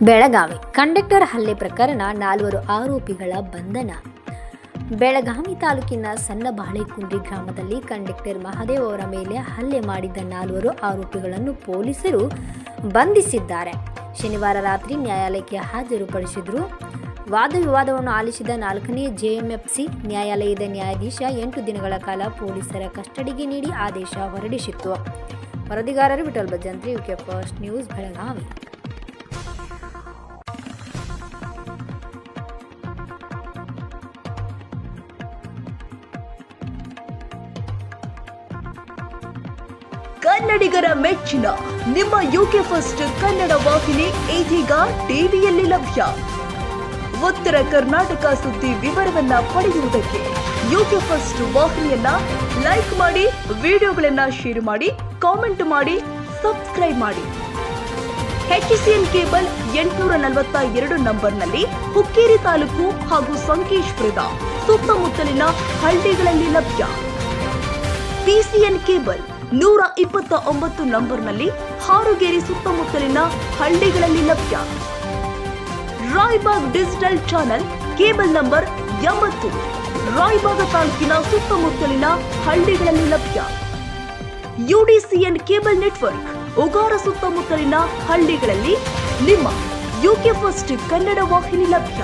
Belagavi conductor ಹಲ್ಲೆ ಪ್ರಕರಣ 4 ಆರೋಪಿಗಳ ಬಂಧನ. ಬೆಳಗಾವಿ ತಾಲೂಕಿನ ಸಣ್ಣ ಬಾಳೆಕುಂದ್ರಿ ಗ್ರಾಮದಲ್ಲಿ ಕಂಡಕ್ಟರ್ ಮಹದೇವ್ ಅವರ ಮೇಲೆ ಹಲ್ಲೆ ಮಾಡಿದ್ದ 4 ಆರೋಪಿಗಳನ್ನು ಪೊಲೀಸರು ಬಂಧಿಸಿದ್ದಾರೆ. ಶನಿವಾರ ರಾತ್ರಿ ನ್ಯಾಯಾಲಯಕ್ಕೆ ಹಾಜರುಪಡಿಸಿದ್ರು. ವಾದ ವಿವಾದವನ್ನು ಆಲಿಸಿದ 4ನೇ ಜೆಎಂಎಫ್ಸಿ ನ್ಯಾಯಾಲಯದ ನ್ಯಾಯಾಧೀಶ 8 ದಿನಗಳ ಕಾಲ ಪೊಲೀಸರ ಕಸ್ಟಡಿಗೆ ನೀಡಿ ಆದೇಶ ಹೊರಡಿಸಿತ್ತು. ವರದಿಗಾರರು Vithal Bhajantri, UK First News, Belagavi. ಕನ್ನಡಿಗರ ಮೆಚ್ಚಿನ ನಿಮ್ಮ ಯುಕೆ ಫಸ್ಟ್ ಕನ್ನಡ ವಾಹಿನಿ ಇದೀಗ ಟಿವಿಯಲ್ಲಿ ಲಭ್ಯ. ಉತ್ತರ ಕರ್ನಾಟಕ ಸುದ್ದಿ ವಿವರವನ್ನ ಪಡೆಯುವುದಕ್ಕೆ ಯುಕೆ ಫಸ್ಟ್ ವಾಹಿನಿಯನ್ನ ಲೈಕ್ ಮಾಡಿ, ವಿಡಿಯೋಗಳನ್ನ ಶೇರ್ ಮಾಡಿ, ಕಾಮೆಂಟ್ ಮಾಡಿ, ಸಬ್ಸ್ಕ್ರೈಬ್ ಮಾಡಿ. HCN ಕೇಬಲ್ 842 ನಂಬರ್ನಲ್ಲಿ ಹುಕ್ಕೇರಿ ತಾಲೂಕು ಹಾಗೂ ಸಂಕೇಶ್ಪುರದ ಸುತ್ತಮುತ್ತಲಿನ ಹಳ್ಳಿಗಳಲ್ಲಿ ಲಭ್ಯ. PCN ಕೇಬಲ್ 129 ನಂಬರ್ನಲ್ಲಿ ಹಾರುಗೇರಿ ಸುತ್ತಮುತ್ತಲಿನ ಹಳ್ಳಿಗಳಲ್ಲಿ ಲಭ್ಯ. Raybag digital channel cable number 80 Raybag ತಾಲೂಕಿನ ಸುತ್ತಮುತ್ತಲಿನ ಹಳ್ಳಿಗಳಲ್ಲಿ ಲಭ್ಯ. UDCN ಕೇಬಲ್ ನೆಟ್ವರ್ಕ್ ಉಗಾರ ಸುತ್ತಮುತ್ತಲಿನ ಹಳ್ಳಿಗಳಲ್ಲಿ ನಿಮ್ಮ ಯುಕೆ ಫಸ್ಟ್ ಕನ್ನಡ ವಾಹಿನಿ ಲಭ್ಯ.